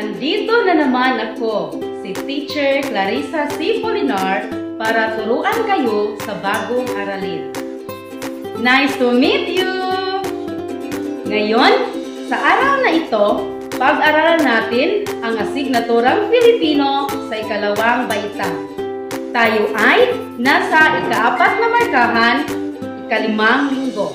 Nandito na naman ako, si Teacher Clarissa C. Polinar para turuan kayo sa bagong aralin. Nice to meet you! Ngayon, sa araw na ito, pag-aralan natin ang asignaturang Filipino sa ikalawang baitang. Tayo ay nasa ika-4 na markahan, ika-5 linggo.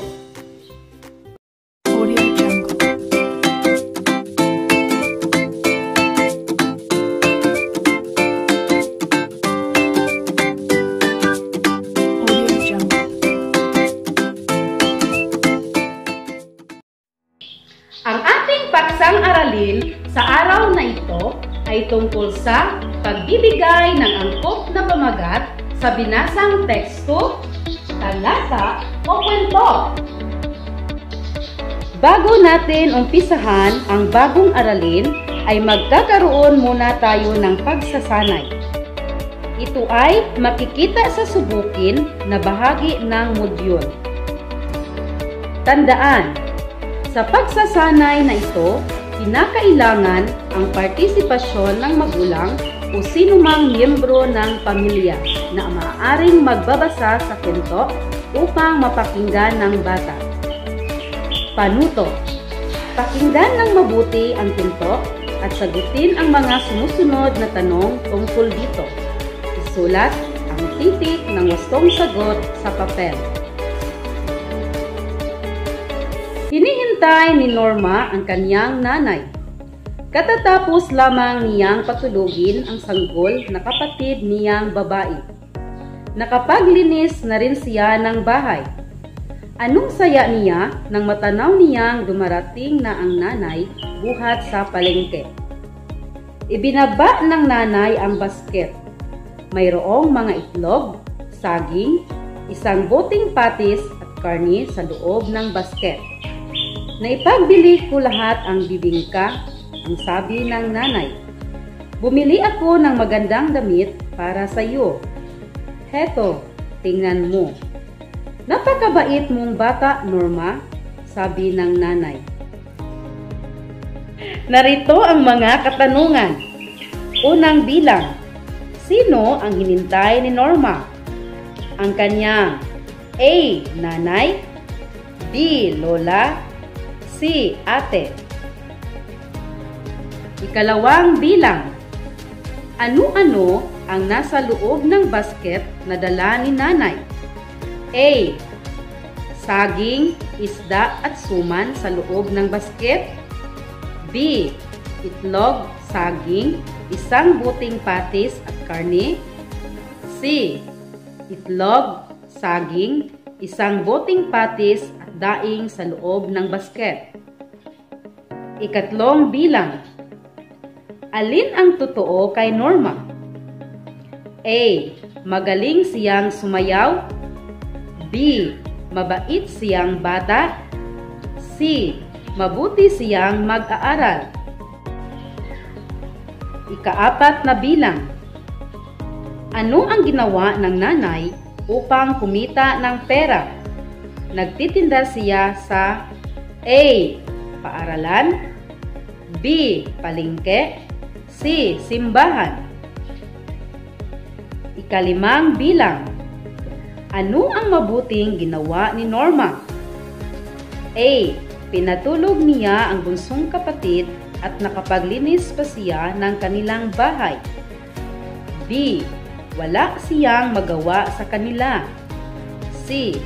Ang ating paksang aralin sa araw na ito ay tungkol sa pagbibigay ng angkop na pamagat sa binasang teksto, talata o kwento. Bago natin umpisahan ang bagong aralin, ay magkakaroon muna tayo ng pagsasanay. Ito ay makikita sa subukin na bahagi ng modyul. Tandaan, sa pagsasanay na ito, kinakailangan ang partisipasyon ng magulang o sinumang miyembro ng pamilya na maaaring magbabasa sa kwento upang mapakinggan ng bata. Panuto. Pakinggan ng mabuti ang kwento at sagutin ang mga sumusunod na tanong tungkol dito. Isulat ang titik ng wastong sagot sa papel. Hinihintay ni Norma ang kanyang nanay. Katatapos lamang niyang patulugin ang sanggol na kapatid niyang babae. Nakapaglinis na rin siya ng bahay. Anong saya niya nang matanaw niyang dumarating na ang nanay buhat sa palengke. Ibinaba ng nanay ang basket. Mayroong mga itlog, saging, isang boteng patis at karne sa loob ng basket. Naipagbili ko lahat ang bibingka, ang sabi ng nanay. Bumili ako ng magandang damit para sa iyo. Heto, tingnan mo. Napakabait mong bata, Norma, sabi ng nanay. Narito ang mga katanungan. Unang bilang, sino ang hinintay ni Norma? Ang kanyang A. Nanay, B. Lola, C. Ate. Ikalawang bilang. Ano-ano ang nasa loob ng basket na dala ni nanay? A. Saging, isda at suman sa loob ng basket. B. Itlog, saging, isang buting patis at karne. C. Itlog, saging, isang buting patis at daing sa loob ng basket. Ikatlong bilang. Alin ang totoo kay Norma? A. Magaling siyang sumayaw. B. Mabait siyang bata. C. Mabuti siyang mag-aaral. Ika-4 na bilang. Ano ang ginawa ng nanay upang kumita ng pera? Nagtitinda siya sa A. Paaralan, B. Palengke, C. Simbahan. Ika-5 bilang. Ano ang mabuting ginawa ni Norma? A. Pinatulog niya ang bunsong kapatid at nakapaglinis pa siya ng kanilang bahay. B. Wala siyang magawa sa kanila. C.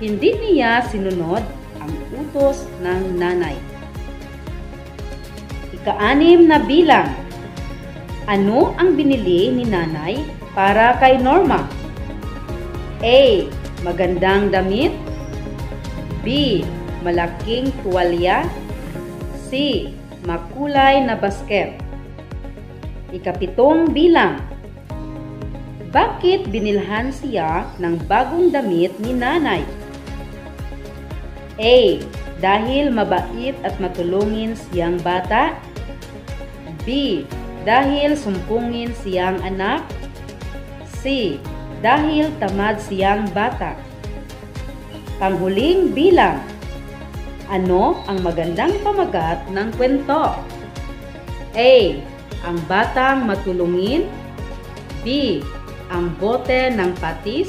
Hindi niya sinunod ang utos ng nanay. Ika-6 na bilang. Ano ang binili ni nanay para kay Norma? A. Magandang damit. B. Malaking tuwalya. C. Makulay na basket. Ika-7 bilang. Bakit binilhan siya ng bagong damit ni nanay? A. Dahil mabait at matulungin siyang bata. B. Dahil sumpungin siyang anak. C. Dahil tamad siyang bata. Panghuling bilang. Ano ang magandang pamagat ng kwento? A. Ang batang matulungin. B. Ang bote ng patis.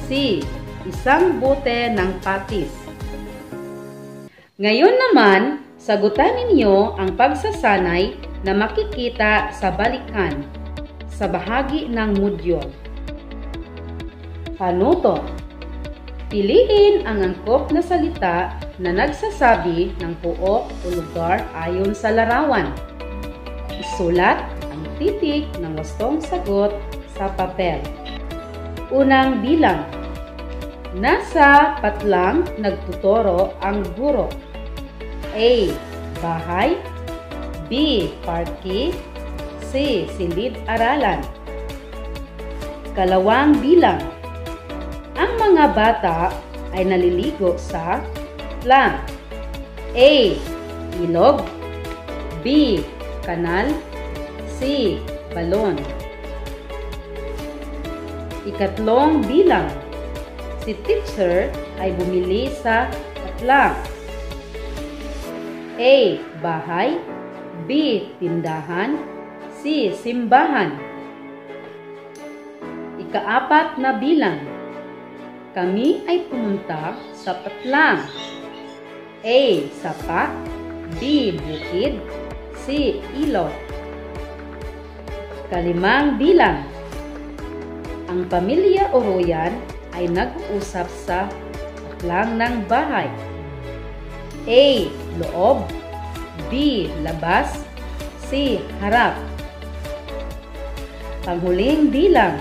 C. Isang bote ng patis. Ngayon naman, sagutan ninyo ang pagsasanay na makikita sa balikan sa bahagi ng modyul. Panuto. Piliin ang angkop na salita na nagsasabi ng puok o lugar ayon sa larawan. Isulat ang titik ng wastong sagot sa papel. Unang bilang. Nasa patlang nagtuturo ang guro. A. Bahay. B. Parke. C. Silid-aralan. Kalawang bilang. Ang mga bata ay naliligo sa patlang. A. Ilog. B. Kanal. C. Balon. Ikatlong bilang. Si teacher ay bumili sa patlang. A. Bahay. B. Tindahan. C. Simbahan. Ikaapat na bilang. Kami ay pumunta sa patlang. A. Sapa. B. Bukid. C. Ilog. Kalimang bilang. Ang pamilya Oroyan ay nag-uusap sa patlang ng bahay. A. Loob. B. Labas. C. Harap. Panghuling bilang.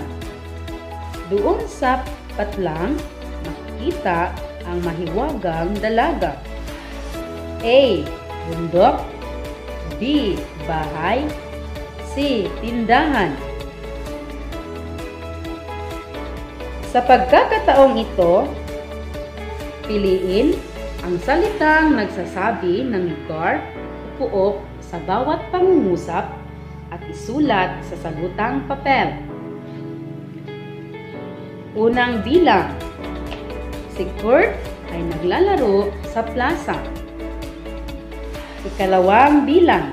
Doon sa patlang, makikita ang mahiwagang dalaga. A. Bundok. B. Bahay. C. Tindahan. Sa pagkakataong ito, piliin ang salitang nagsasabi ng lugar o puok sa bawat pangungusap at isulat sa sagutang papel. Unang bilang. Si Kurt ay naglalaro sa plaza. Ikalawang bilang.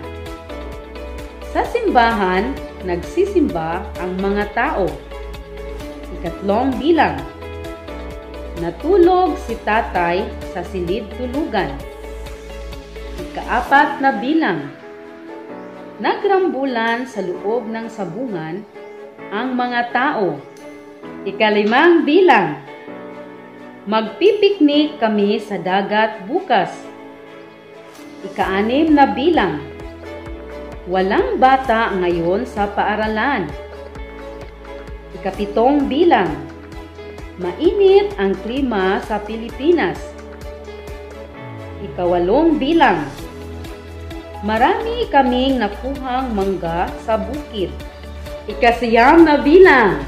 Sa simbahan, nagsisimba ang mga tao. Ikatlong bilang. Natulog si tatay sa silid-tulugan. Ikaapat na bilang. Nagrambulan sa loob ng sabungan ang mga tao. Ikalimang bilang. Magpipiknik kami sa dagat bukas. Ikaanim na bilang. Walang bata ngayon sa paaralan. Ikapitong bilang. Mainit ang klima sa Pilipinas. Ikawalong bilang. Marami kaming nakuhang mangga sa bukid. Ikasiyam na bilang.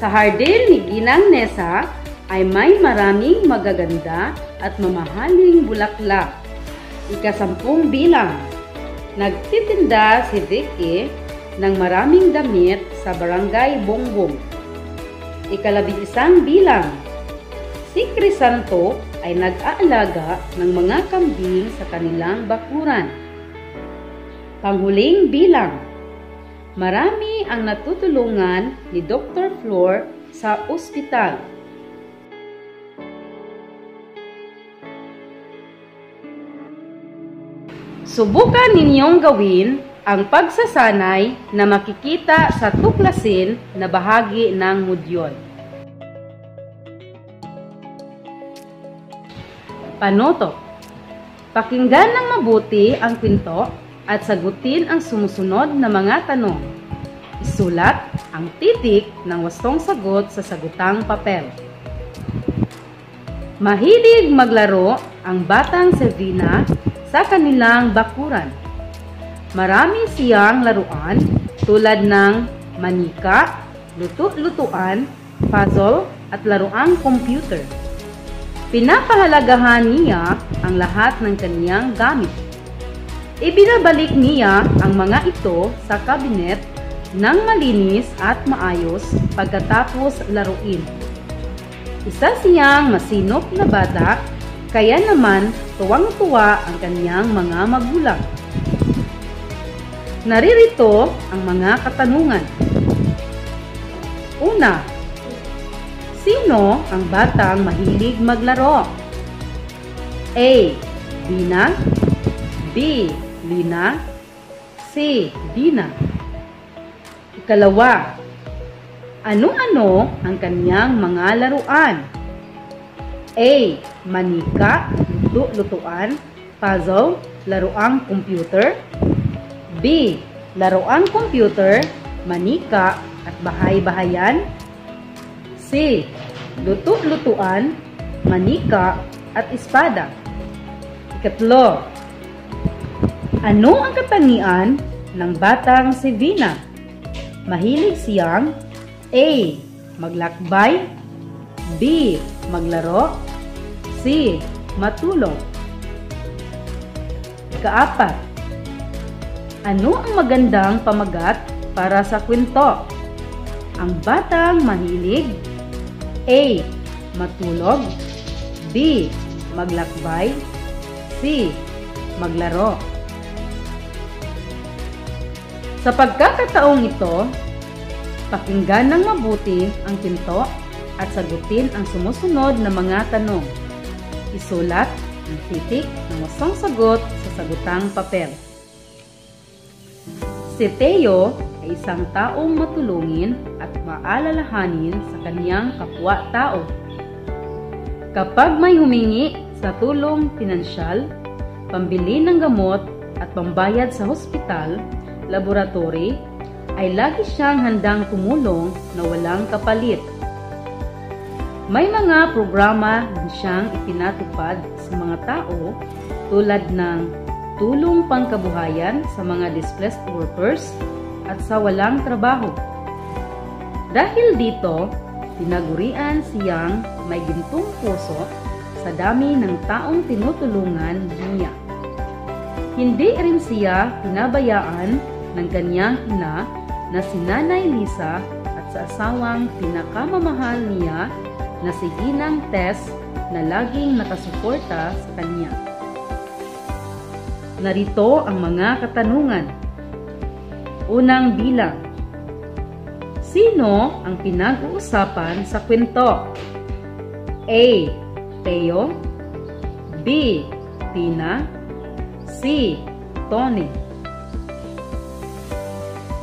Sa hardin ni Ginang Nessa ay may maraming magaganda at mamahaling bulaklak. Ikasampung bilang. Nagtitinda si Vicky ng maraming damit sa Barangay Bongbong. Ikalabing-isang bilang. Si Crisanto ay nag-aalaga ng mga kambing sa kanilang bakuran. Panghuling bilang. Marami ang natutulungan ni Dr. Flor sa ospital. Subukan ninyong gawin ang pagsasanay na makikita sa tuklasin na bahagi ng modyul. Panuto. Pakinggan ng mabuti ang kwento at sagutin ang sumusunod na mga tanong. Isulat ang titik ng wastong sagot sa sagutang papel. Mahilig maglaro ang batang Selvina sa kanilang bakuran. Marami siyang laruan tulad ng manika, luto-lutuan, puzzle at laruang computer. Pinapahalagahan niya ang lahat ng kaniyang gamit. Ibinabalik niya ang mga ito sa kabinet ng malinis at maayos pagkatapos laruin. Isa siyang masinop na bata, kaya naman tuwang-tuwa ang kaniyang mga magulang. Naririto ang mga katanungan. Una, sino ang batang mahilig maglaro? A. Dina, B. Lina, C. Dina. Ikalawa, ano-ano ang kanyang mga laruan? A. Manika, luto-lutuan, puzzle, laruang computer. B. Laruang computer, manika at bahay-bahayan. C. Luto-lutuan, manika at espada. Ikatlo, ano ang katangian ng batang si Vina? Mahilig siyang A. Maglakbay, B. Maglaro, C. Matulog. Ikaapat, ano ang magandang pamagat para sa kwento? Ang batang mahilig A. Matulog, B. Maglakbay, C. Maglaro. Sa pagkakataong ito, pakinggan ng mabuti ang kwento at sagutin ang sumusunod na mga tanong. Isulat ang titik ng wasang sagot sa sagutang papel. Si Teo ay isang taong matulungin at maalalahanin sa kaniyang kapwa-tao. Kapag may humingi sa tulong pinansyal, pambili ng gamot at pambayad sa hospital, laboratory, ay lagi siyang handang tumulong na walang kapalit. May mga programa din siyang ipinatupad sa mga tao tulad ng tulong pangkabuhayan sa mga displaced workers at sa walang trabaho. Dahil dito, tinagurian siyang may gintong puso sa dami ng taong tinutulungan niya. Hindi rin siya pinabayaan ng kanyang ina na si Nanay Lisa at sa asawang pinakamamahal niya na si Ginang Tess na laging nakasuporta sa kanya. Narito ang mga katanungan. Unang bilang. Sino ang pinag-uusapan sa kwento? A. Teo, B. Tina, C. Tony.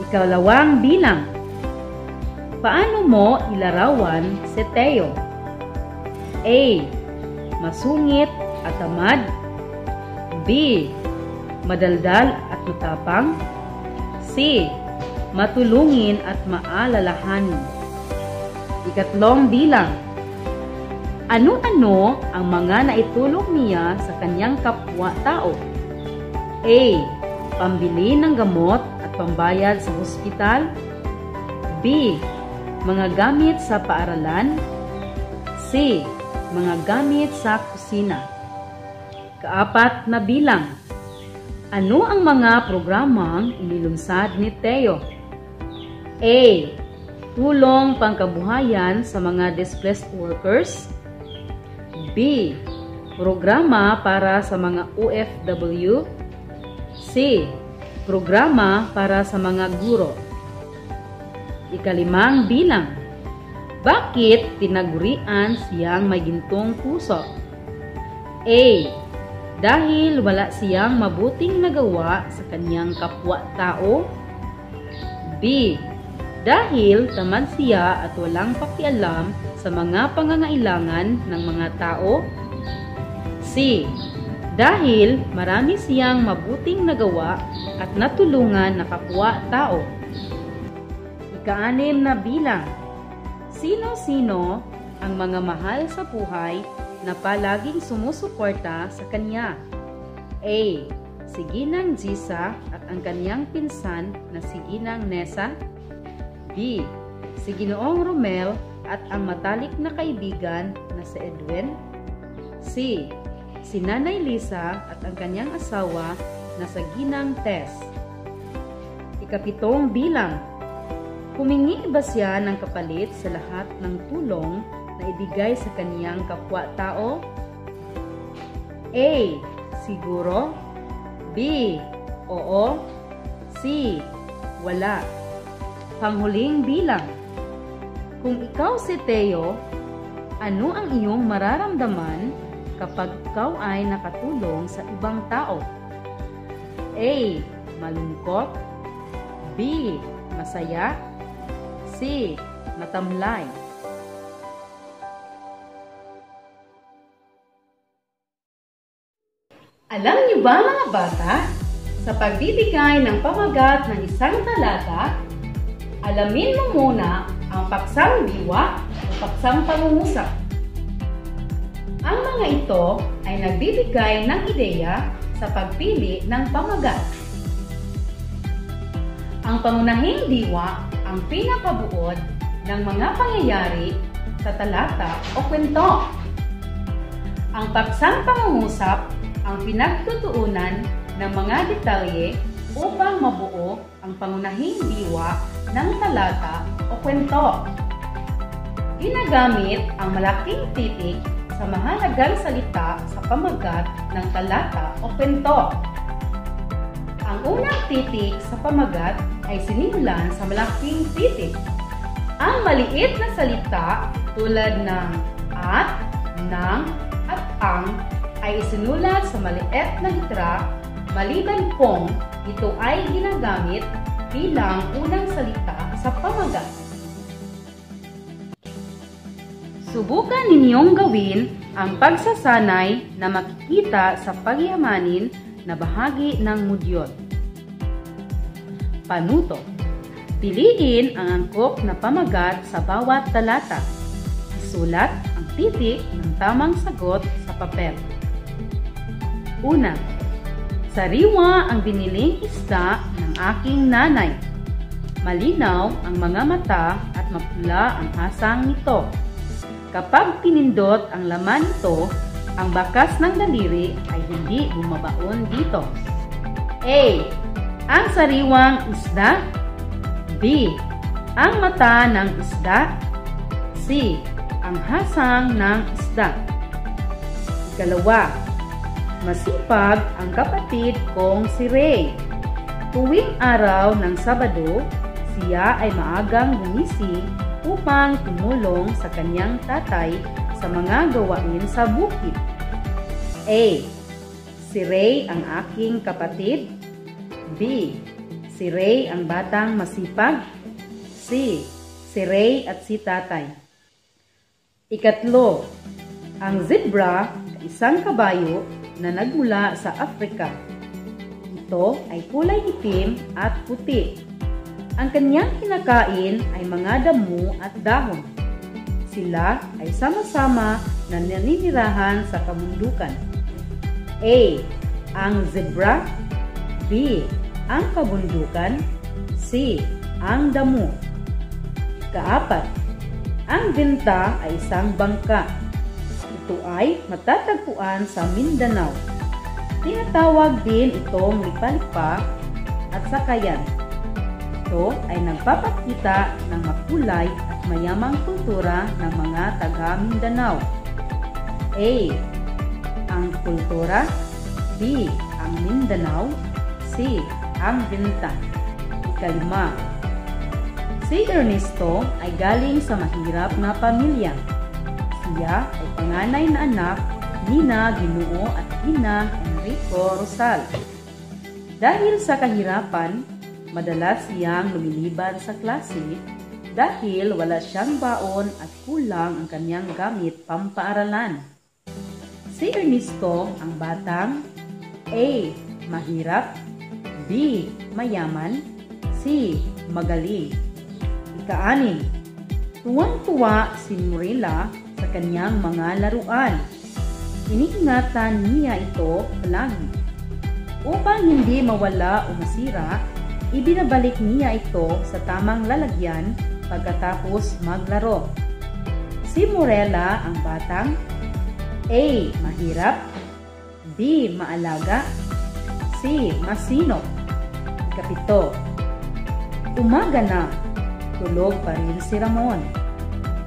Ikalawang bilang. Paano mo ilarawan si Teo? A. Masungit at tamad, B. Madaldal at matapang, C. Matulungin at maalalahanin. Ikatlong bilang. Ano-ano ang mga naitulong niya sa kanyang kapwa-tao? A. Pambili ng gamot at pambayad sa hospital, B. Mga gamit sa paaralan, C. Mga gamit sa kusina. Kaapat na bilang. Ano ang mga programang inilunsad ni Teo? A. Tulong pangkabuhayan sa mga displaced workers, B. Programa para sa mga OFW, C. Programa para sa mga guro. Ikalimang bilang. Bakit tinagurian siyang may gintong puso? A. Dahil wala siyang mabuting nagawa sa kanyang kapwa-tao, B. Dahil tamad siya at walang pakialam sa mga pangangailangan ng mga tao, C. Dahil marami siyang mabuting nagawa at natulungan na kapwa-tao. Ika-6 na bilang. Sino-sino ang mga mahal sa buhay na palaging sumusuporta sa kanya? A. Si Ginang Gisa at ang kanyang pinsan na si Ginang Nessa, B. Si Ginoong Romel at ang matalik na kaibigan na si Edwin, C. Si Nanay Lisa at ang kanyang asawa na si Ginang Tess. Ika-7 bilang. Humingi ba siya ng kapalit sa lahat ng tulong na ibigay sa kaniyang kapwa-tao? A. Siguro, B. Oo, C. Wala. Panghuling bilang. Kung ikaw si Theo, ano ang iyong mararamdaman kapag ikaw ay nakatulong sa ibang tao? A. Malungkot. B. Masaya. C. Matamlay. Alam niyo ba mga bata, sa pagbibigay ng pamagat ng isang talata, alamin mo muna ang paksang diwa o paksang pangungusap. Ang mga ito ay nagbibigay ng ideya sa pagpili ng pamagat. Ang pangunahing diwa ang pinapabuod ng mga pangyayari sa talata o kwento. Ang paksang pangungusap ang pinagtutuunan ng mga detalye upang mabuo ang pangunahing diwa ng talata o kwento. Ginagamit ang malaking titik sa mahalagang salita sa pamagat ng talata o kwento. Ang unang titik sa pamagat ay sinimulan sa malaking titik. Ang maliit na salita tulad ng at, ng, at ang ay isinulat sa maliit na litra maliban kung ito ay ginagamit bilang unang salita sa pamagat. Subukan ninyong gawin ang pagsasanay na makikita sa pagyamanin na bahagi ng mudyod. Panuto. Piliin ang angkop na pamagat sa bawat talata. Isulat ang titik ng tamang sagot sa papel. Una, sariwa ang biniling isda ng aking nanay. Malinaw ang mga mata at mapula ang hasang nito. Kapag pinindot ang laman nito, ang bakas ng daliri ay hindi bumabaon dito. A. Ang sariwang isda. B. Ang mata ng isda. C. Ang hasang ng isda. Ikalawa, masipag ang kapatid kong si Ray. Tuwing araw ng Sabado, siya ay maagang gumising upang tumulong sa kanyang tatay sa mga gawain sa bukid. A. Si Ray ang aking kapatid. B. Si Ray ang batang masipag. C. Si Ray at si tatay. Ikatlo, ang zebra ay isang kabayo na nagmula sa Africa. Ito ay kulay itim at puti. Ang kanyang kinakain ay mga damo at dahon. Sila ay sama-sama na naninirahan sa kabundukan. A. Ang zebra. B. Ang kabundukan. C. Ang damo. Kaapat, ang benta ay isang bangka. Ito ay matatagpuan sa Mindanao. Tinatawag din itong lipa-lipa at sakayan. Ito ay nagpapakita ng makulay at mayamang kultura ng mga taga-Mindanao. A. Ang kultura. B. Ang Mindanao. C. Ang benta. Ikalima, si Ernesto ay galing sa mahirap na pamilya. Siya ay panganay na anak ni Ginoo at Ginang Enrico Rosal. Dahil sa kahirapan, madalas siyang lumiliban sa klase dahil wala siyang baon at kulang ang kanyang gamit pampaaralan. Si Ernesto ang batang A. Mahirap. B. Mayaman. C. Magaling. Ika-6, tuwang-tuwa si Morella sa kanyang mga laruan. Iniingatan niya ito palagi. Upang hindi mawala o masira, ibinabalik niya ito sa tamang lalagyan pagkatapos maglaro. Si Morella ang batang A. Mahirap. B. Maalaga. C. Masinop. Ikapito, umaga na. Tulog pa rin si Ramon.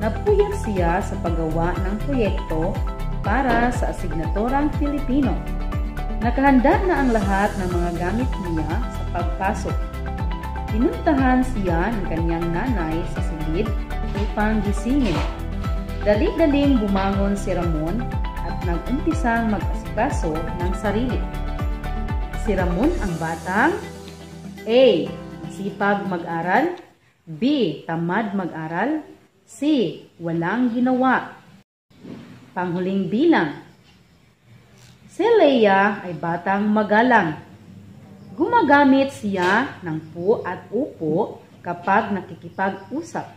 Napuyat siya sa paggawa ng proyekto para sa asignaturang Pilipino. Nakahanda na ang lahat ng mga gamit niya sa pagpasok. Pinuntahan siya ng kanyang nanay sa silid upang gisingin. Dali-daling bumangon si Ramon at nag-umpisang mag-asikaso ng sarili. Si Ramon ang batang A. Masipag mag-aral, B. Tamad mag-aral, C. Walang ginawa. Panghuling bilang. Si Leia ay batang magalang. Gumagamit siya ng po at upo kapag nakikipag-usap.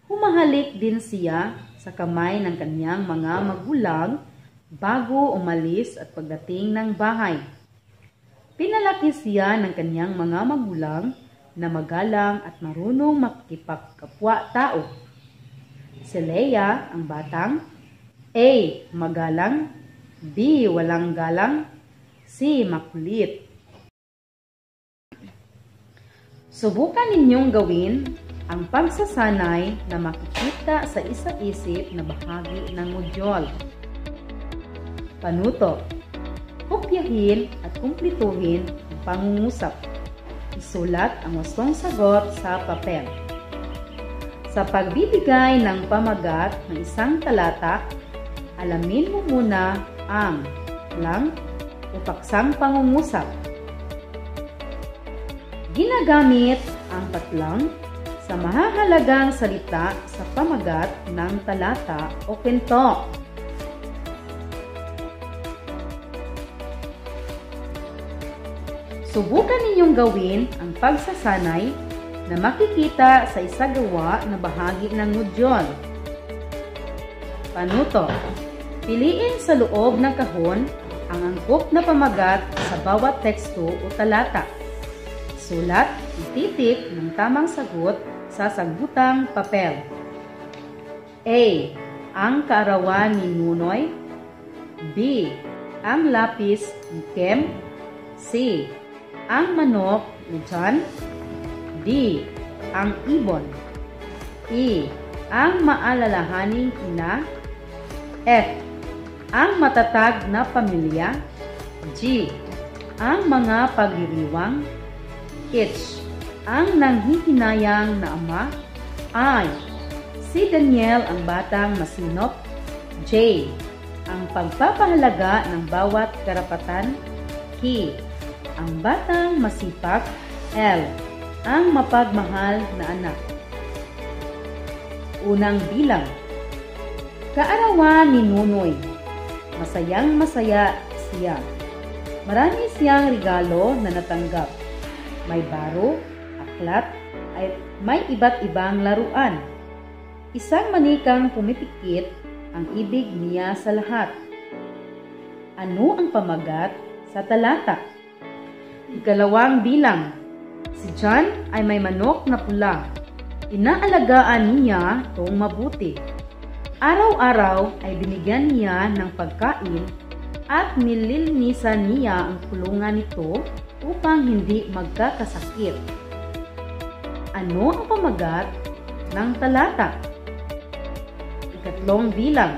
Humahalik din siya sa kamay ng kanyang mga magulang bago umalis at pagdating ng bahay. Pinalaki siya ng kanyang mga magulang na magalang at marunong makikipagkapwa-tao. Si Leia ang batang A. Magalang, B. Walang galang, C. Makulit. Subukan ninyong gawin ang pagsasanay na makikita sa isa-isip na bahagi ng modyul. Panuto. Kopyahin at kumplituhin ang pangungusap. Isulat ang wastong sagot sa papel. Sa pagbibigay ng pamagat ng isang talata, alamin mo muna ang lang o paksang pangungusap. Ginagamit ang patlang sa mahahalagang salita sa pamagat ng talata o kwento. Subukan ninyong gawin ang pagsasanay na makikita sa isagawa na bahagi ng modyul. Panuto. Piliin sa loob ng kahon ang angkop na pamagat sa bawat teksto o talata. Sulat ang titik ng tamang sagot sa sagutang papel. A. Ang kaarawan ni Nunoy. B. Ang lapis ni Kem. C. Ang manok ni John. D. Ang ibon. E. Ang maalalahaning ina. F. Ang matatag na pamilya. G. Ang mga pagdiriwang. H. Ang nanghihinayang na ama. I. Si Daniel ang batang masinop. J. Ang pagpapahalaga ng bawat karapatan. K. Ang batang masipag. L. Ang mapagmahal na anak. Unang bilang. Kaarawan ni Nunoy. Masayang masaya siya. Marami siyang regalo na natanggap. May baro, aklat, at may iba't ibang laruan. Isang manikang pumipikit ang ibig niya sa lahat. Ano ang pamagat sa talata? Ikalawang bilang. Si John ay may manok na pula. Inaalagaan niya itong mabuti. Araw-araw ay binigyan niya ng pagkain at nililinisan niya ang kulungan nito upang hindi magkakasakit. Ano ang pamagat ng talata? Ikatlong bilang.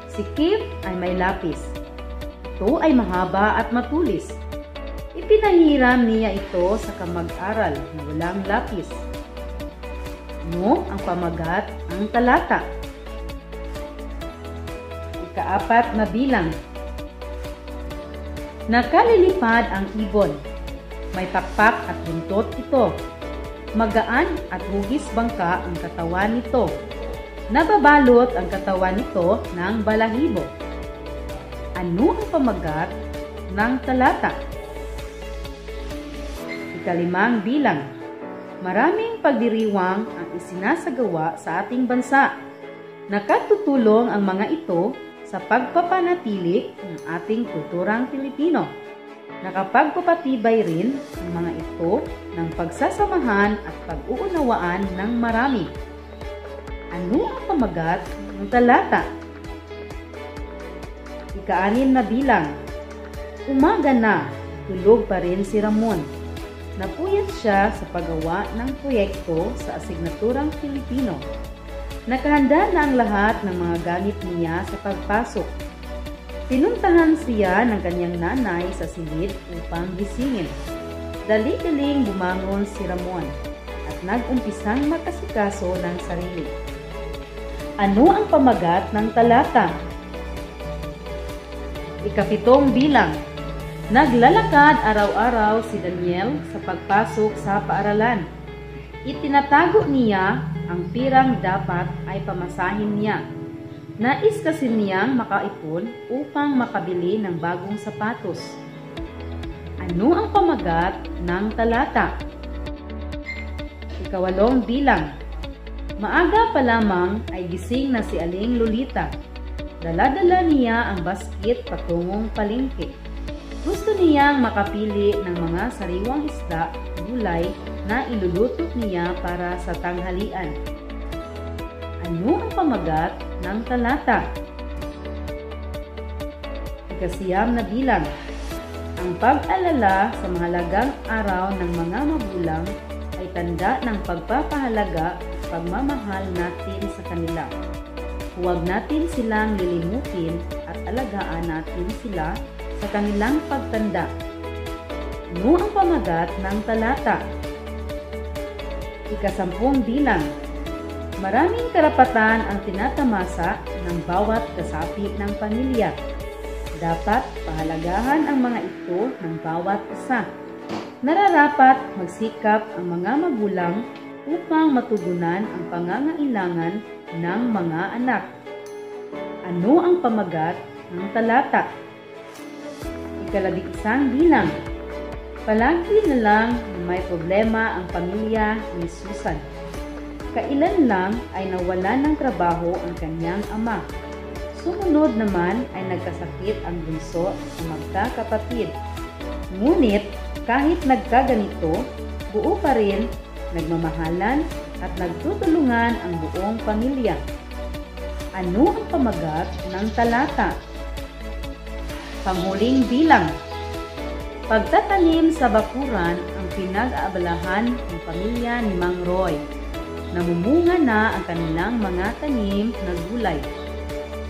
Si Kip ay may lapis. Ito ay mahaba at matulis. Ipinahiram niya ito sa kamag-aral na walang lapis. Ano ang pamagat ng talata? Ikaapat na bilang. Nakalilipad ang ibon. May pakpak at buntot ito. Magaan at hugis bangka ang katawan nito. Nababalot ang katawan nito ng balahibo. Ano ang pamagat ng talata? Ikalimang bilang. Maraming pagdiriwang ang isinasagawa sa ating bansa. Nakatutulong ang mga ito sa pagpapanatili ng ating kulturang Pilipino. Nakapagpapatibay rin ang mga ito ng pagsasamahan at pag-uunawaan ng marami. Ano ang pamagat ng talata? Ika-6 na bilang. Umaga na, tulog pa rin si Ramon. Napuyat siya sa paggawa ng proyekto sa asignaturang Pilipino. Nakahanda na ang lahat ng mga gamit niya sa pagpasok. Pinuntahan siya ng kanyang nanay sa silid upang gisingin. Dali-daling bumangon si Ramon at nag-umpisang makasikaso ng sarili. Ano ang pamagat ng talata? Ikapitong bilang. Naglalakad araw-araw si Daniel sa pagpasok sa paaralan. Itinatago niya ang pirang dapat ay pamasahin niya. Nais kasi niyang makaipon upang makabili ng bagong sapatos. Ano ang pamagat ng talata? Ikawalong bilang. Maaga pa lamang ay gising na si Aling Lolita. Dala-dala niya ang basket patungong palengke. Gusto niyang makapili ng mga sariwang isda, gulay na iluluto niya para sa tanghalian. Ano ang pamagat ng talata? Ikasiyam na bilang. Ang pag-alala sa mahalagang araw ng mga magulang ay tanda ng pagpapahalaga at pagmamahal natin sa kanila. Huwag natin silang lilimutin at alagaan natin sila sa kanilang pagtanda. Ano ang pamagat ng talata? Ikasampung bilang. Maraming karapatan ang tinatamasa ng bawat kasapi ng pamilya. Dapat pahalagahan ang mga ito ng bawat isa. Nararapat magsikap ang mga magulang upang matugunan ang pangangailangan ng mga anak. Ano ang pamagat ng talata? Ikalabing-isang bilang. Palagi na lang may problema ang pamilya ni Susan. Kailan lang ay nawalan ng trabaho ang kanyang ama. Sumunod naman ay nagkasakit ang bunso sa magkakapatid. Ngunit kahit nagkaganito, buo pa rin, nagmamahalan at nagtutulungan ang buong pamilya. Ano ang pamagat ng talata? Panghuling bilang. Pagtatanim sa bakuran ang pinag-aabalahan ng pamilya ni Mang Roy. Namumunga na ang kanilang mga tanim na gulay.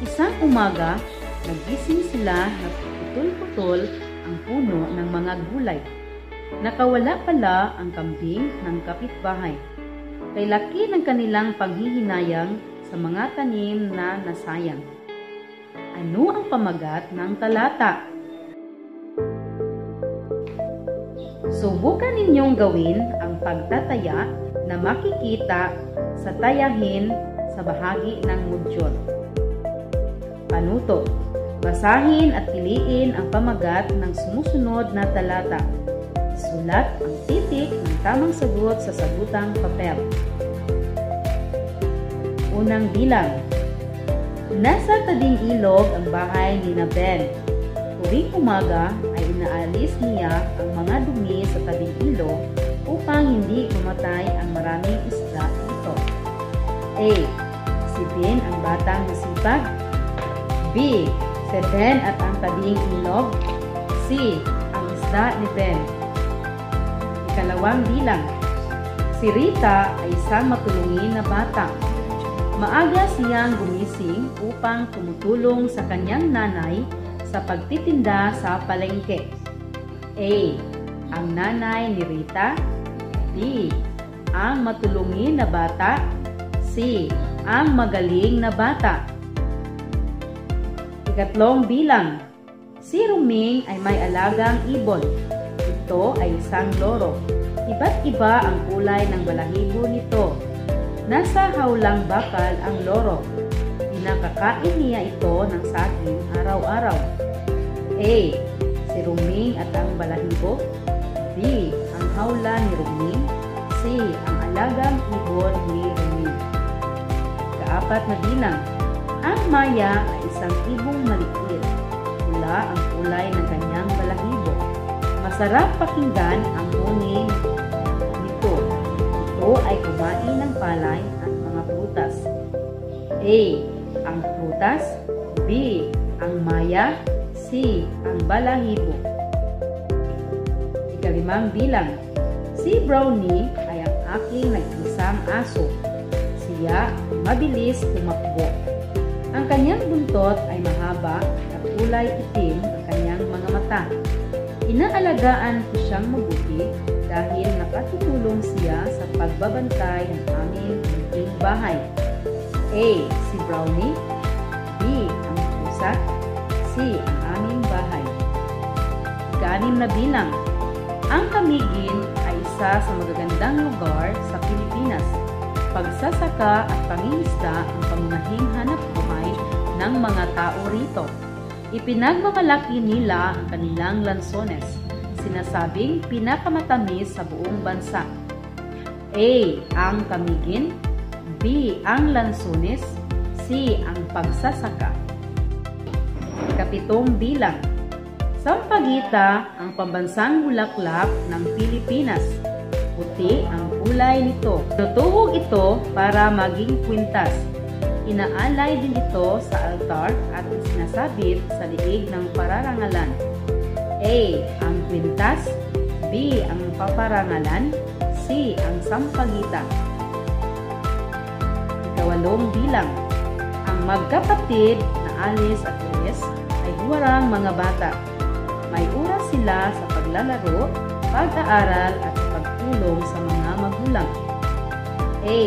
Isang umaga, nagising sila na putol-putol ang puno ng mga gulay. Nakawala pala ang kambing ng kapitbahay. Kay laki ng kanilang panghihinayang sa mga tanim na nasayang. Ano ang pamagat ng talata? Subukan ninyong gawin ang pagtataya na makikita sa tayahin sa bahagi ng modyul. Panuto. Basahin at piliin ang pamagat ng sumusunod na talata. Isulat ang titik ng tamang sagot sa sagutang papel. Unang bilang. Nasa tabing ilog ang bahay ni Ben. Tuwing umaga ay inaalis niya ang mga dumi sa tabing ilog upang hindi mamatay ang maraming isda dito. A. Si Ben ang batang masipag. B. Si Ben at ang tabing ilog. C. Ang isda ni Ben. Ikalawang bilang. Si Rita ay isang matulungin na bata. Maaga siyang gumising upang tumutulong sa kanyang nanay sa pagtitinda sa palengke. A. Ang nanay ni Rita. B. Ang matulungin na bata. C. Ang magaling na bata. Ikatlong bilang. Si Ruming ay may alagang ibon. Ito ay isang loro. Iba't iba ang kulay ng balahibo nito. Nasa hawlang bakal ang loro. Pinakakain niya ito ng saging araw-araw. A. Si Ruming at ang balahibo. B. Ang hawla ni Ruming. C. Ang alagang ibon ni Ruming. Kaapat na bilang. Ang Maya ay isang ibong maliit. Pula ang kulay ng kanyang balahibo. Masarap pakinggan ang huni nito. Ito ay kumain ng palay at mga prutas. A. Ang prutas. B. Ang Maya. C. Ang balahibo. Ikalimang bilang. Si Brownie ay ang aking nag-isang aso. Siya ay mabilis tumakbo. Ang kanyang buntot ay mahaba at kulay itim ang kanyang mga mata. Inaalagaan ko siyang mabuti dahil nakatutulong siya sa pagbabantay ng aming munting bahay. A. Si Brownie. B. Ang pusa. C. Ang aming bahay. Ika-6 na bilang. Ang Camiguin ay isa sa magagandang lugar sa Pilipinas. Pagsasaka at pangingisda ang pangunahing hanap buhay ng mga tao rito. Ipinagmamalaki nila ang kanilang lansones, sinasabing pinakamatamis sa buong bansa. A. Ang Camiguin. B. Ang lansones. C. Ang pagsasaka. Ika-7 bilang. Sampaguita ang pambansang bulaklak ng Pilipinas. Puti ang kulay nito. Tinutuhog ito para maging kwintas. Inaalay din ito sa altar at sinasabit sa liig ng pararangalan. A. Ang kwintas. B. Ang paparangalan. C. Ang sampaguita. Ika-8 bilang. Ang magkapatid na Alice at Reyes ay huwarang mga bata. May oras sila sa paglalaro, pag-aaral at pagtulong sa mga magulang. A.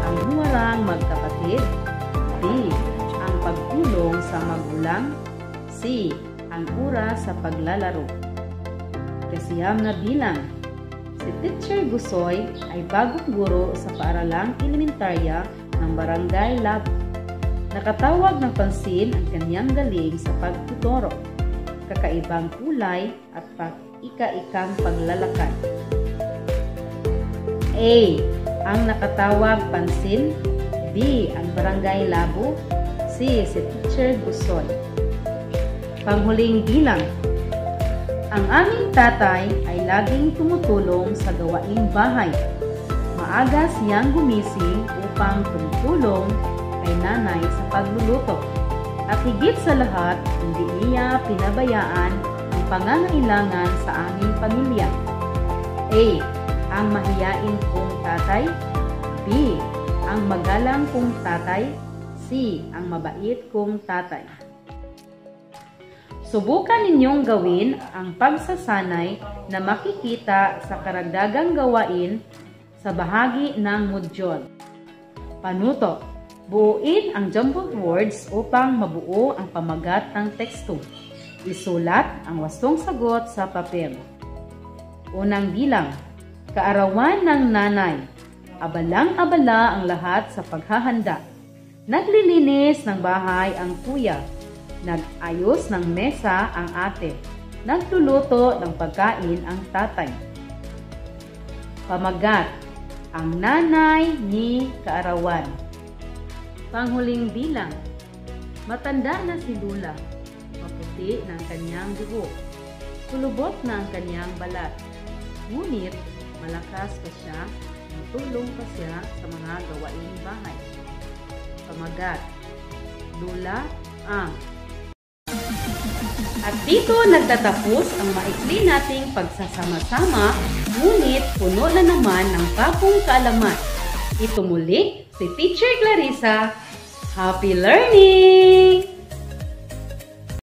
Ang huwarang magkapatid. B. Ang pagtulong sa magulang. C. Ang oras sa paglalaro. Ika-9 na bilang. Si Teacher Gusoy ay bagong guro sa paaralang elementarya ng Barangay Labo. Nakatawag ng pansin ang kanyang galing sa pagtuturo, kakaibang kulay at ika-ikang paglalakad. A. Ang nakatawag pansin. B. Ang Barangay Labo. C. Si Teacher Gusoy. Panghuling bilang. Ang aming tatay ay laging tumutulong sa gawaing bahay. Maaga siyang gumising upang tumutulong kay nanay sa pagluluto. At higit sa lahat, hindi niya pinabayaan ang pangangailangan sa aming pamilya. A. Ang mahiyain kong tatay. B. Ang magalang kong tatay. C. Ang mabait kong tatay. Subukan ninyong gawin ang pagsasanay na makikita sa karagdagang gawain sa bahagi ng modyul. Panuto. Buuin ang jumbled words upang mabuo ang pamagat ng teksto. Isulat ang wastong sagot sa papel. Unang bilang. Kaarawan ng nanay. Abalang-abala ang lahat sa paghahanda. Naglilinis ng bahay ang kuya. Nag-ayos ng mesa ang ate. Nagluluto ng pagkain ang tatay. Pamagat. Ang nanay ni kaarawan. Panghuling bilang. Matanda na si Lula. Maputi na ang kanyang buhok. Kulubot na ang kanyang balat. Ngunit malakas pa siya. Matulong pa siya sa mga gawaing bahay. Pamagat. Lula ang. At dito nagtatapos ang maikli nating pagsasama-sama, ngunit puno na naman ng bagong kaalaman. Ito muli si Teacher Clarissa. Happy learning!